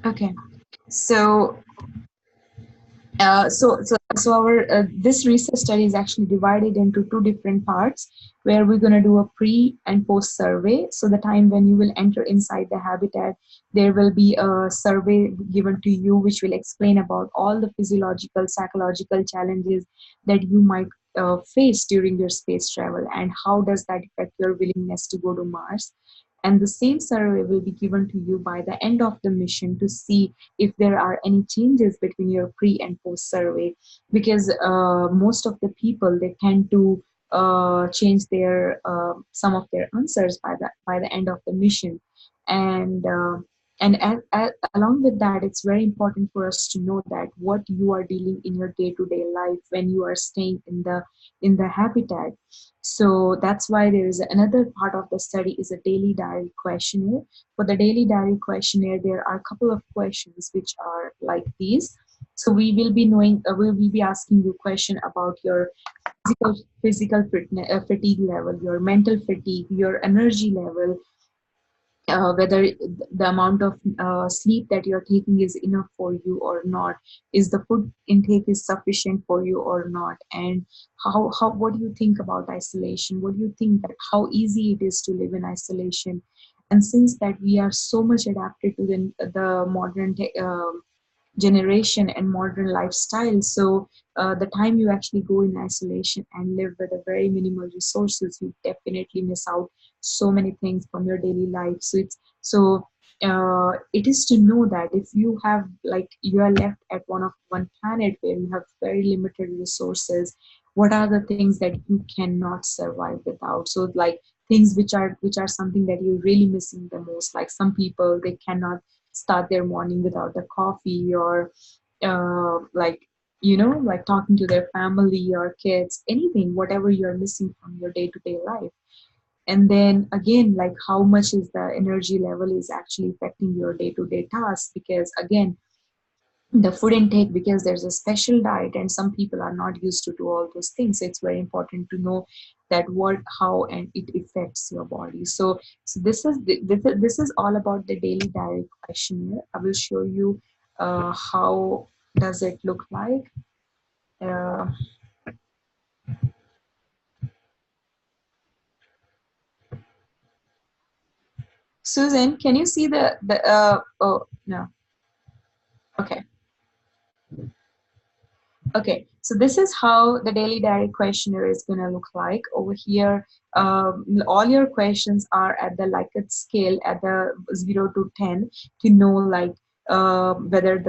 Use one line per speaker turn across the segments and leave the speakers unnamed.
Okay. So so our this research study is actually divided into two different parts, where we're going to do a pre and post survey. So the time when you will enter inside the habitat, there will be a survey given to you, which will explain about all the physiological, psychological challenges that you might face during your space travel, and how does that affect your willingness to go to Mars. And the same survey will be given to you by the end of the mission to see if there are any changes between your pre and post survey, because most of the people, they tend to change their some of their answers by the end of the mission. And uh, and along with that, it's very important for us to know that what you are dealing in your day-to-day life when you are staying in the habitat. So that's why there is another part of the study is a daily diary questionnaire. For the daily diary questionnaire, there are a couple of questions which are like these. So we will be asking you question about your physical fitness, fatigue level, your mental fatigue, your energy level, whether the amount of sleep that you're taking is enough for you or not, is the food intake is sufficient for you or not, and how what do you think about isolation, what do you think that how easy it is to live in isolation. And since that we are so much adapted to the modern generation and modern lifestyle. So the time you actually go in isolation and live with a very minimal resources, you definitely miss out so many things from your daily life. It is to know that if you have like you are left at one planet where you have very limited resources, what are the things that you cannot survive without. So like things which are something that you're really missing the most, like some people, they cannot start their morning without a coffee, or like like talking to their family or kids, anything, whatever you're missing from your day-to-day life. And then again, like how much is the energy level is actually affecting your day-to-day tasks, because again, the food intake, because there's a special diet and some people are not used to do all those things. So it's very important to know that what, how, and it affects your body. So this is all about the daily diary questionnaire. I will show you how does it look like. uh, Susan, can you see the oh no. Okay. Okay, so this is how the daily diary questionnaire is going to look like over here. All your questions are at the Likert scale at the 0 to 10 to know like whether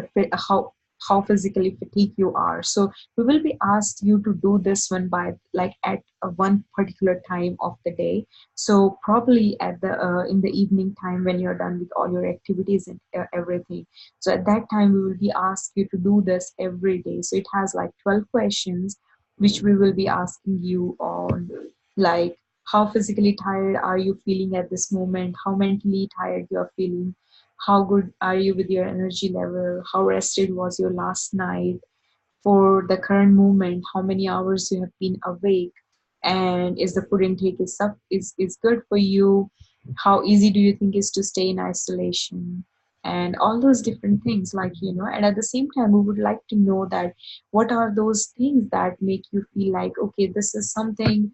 how physically fatigued you are. So we will be asked you to do this one by like at one particular time of the day. So probably at the in the evening time when you're done with all your activities and everything. So at that time, we will be asked you to do this every day. So it has like 12 questions, which we will be asking you on like how physically tired are you feeling at this moment, how mentally tired you are feeling, how good are you with your energy level, how rested was your last night, for the current moment, how many hours you have been awake, and is the food intake is good for you, how easy do you think is to stay in isolation, and all those different things, like and at the same time we would like to know that what are those things that make you feel like, okay, this is something,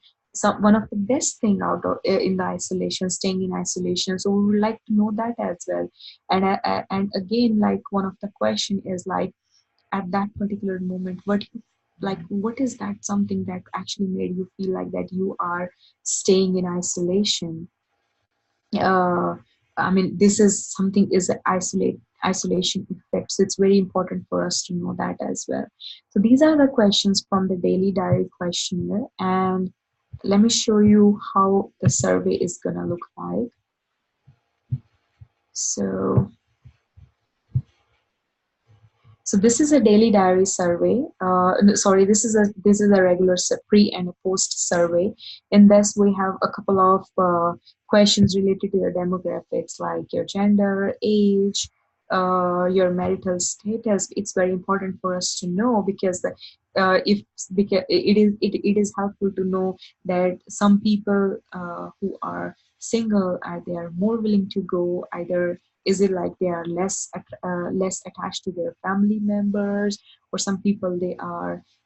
one of the best thing out of in the isolation, staying in isolation. So we would like to know that as well. And again, like one of the question is like, at that particular moment, what is that something that actually made you feel like that you are staying in isolation. uh, I mean, this is something is an isolation effect, so it's very important for us to know that as well. So these are the questions from the daily diary questionnaire, and let me show you how the survey is gonna look like. So So this is a daily diary survey. No, sorry, this is a regular pre and a post survey. In this, we have a couple of questions related to your demographics, like your gender, age, your marital status. It's very important for us to know, because if because it is helpful to know that some people who are single? Are they are more willing to go? Either is it like they are less attached to their family members, or some people they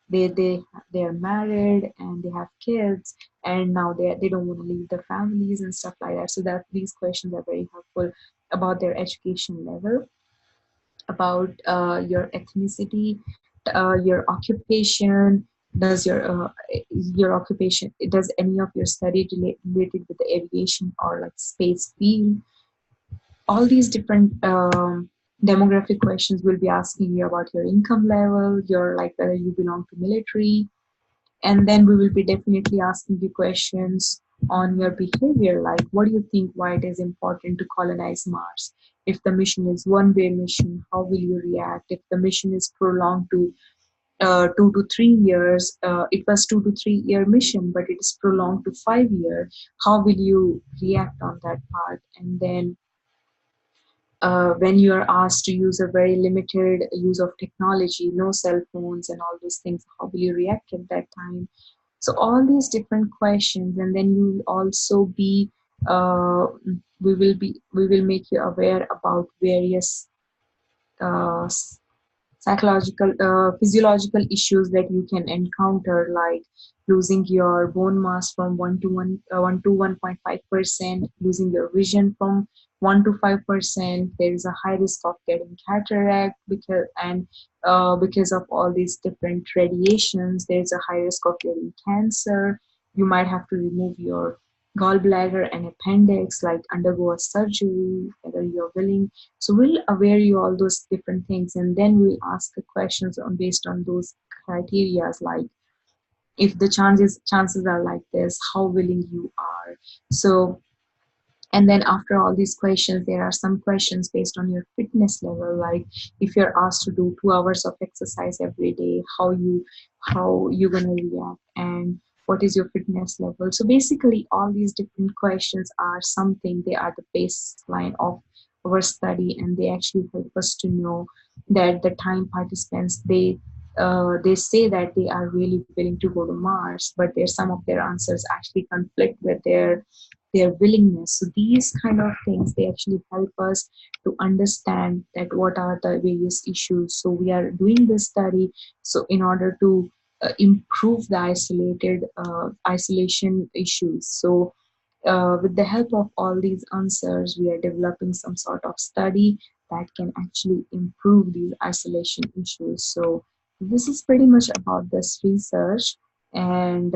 they they are married and they have kids, and now they don't want to leave their families and stuff like that. So that these questions are very helpful about their education level, about your ethnicity, your occupation. Does your occupation, does any of your study related with the aviation or like space field? All these different demographic questions will be asking you about your income level, your like whether you belong to military, and then we will be definitely asking you questions on your behavior, like what do you think, why it is important to colonize Mars? If the mission is one-way mission, how will you react? If the mission is prolonged to 2 to 3 years, it was 2 to 3 year mission, but it is prolonged to 5 years, how will you react on that part? And then when you are asked to use a very limited use of technology, no cell phones and all those things, how will you react at that time? So all these different questions, and then you will also be uh, we will make you aware about various uh, psychological physiological issues that you can encounter, like losing your bone mass from 1 to 1.5%, losing your vision from 1 to 5%. There is a high risk of getting cataract because of all these different radiations. There is a high risk of getting cancer. You might have to remove your gallbladder and appendix, like undergo a surgery, whether you're willing. So we'll aware you all those different things, and then we'll ask the questions on based on those criterias, like if the chances are like this, how willing you are. So, and then after all these questions, there are some questions based on your fitness level, like if you're asked to do 2 hours of exercise every day, how you gonna react, and what is your fitness level. So basically all these different questions are something, they are the baseline of our study, and they actually help us to know that the time participants, they say that they are really willing to go to Mars, but there's some of their answers actually conflict with their willingness. So these kind of things, they actually help us to understand that what are the various issues. So we are doing this study so in order to improve the isolation issues. So with the help of all these answers, we are developing some sort of study that can actually improve these isolation issues. So this is pretty much about this research, and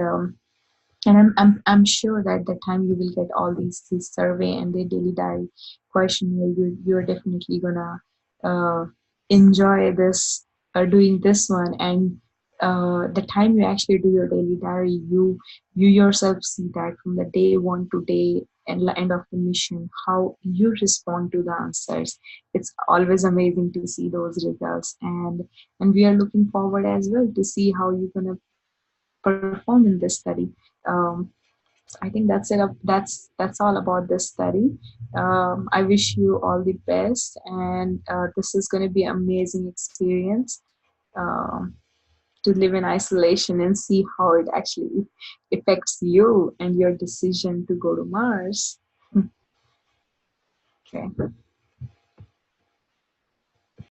I'm sure that the time you will get all these survey and the daily diary questionnaire, you're definitely gonna uh, enjoy this doing this one. And the time you actually do your daily diary, you yourself see that from the day one to day and the end of the mission, how you respond to the answers. It's always amazing to see those results, and we are looking forward as well to see how you're gonna perform in this study. Um, so I think that's it. That's all about this study. I wish you all the best, and this is going to be an amazing experience um, to live in isolation and see how it actually affects you and your decision to go to Mars. Okay.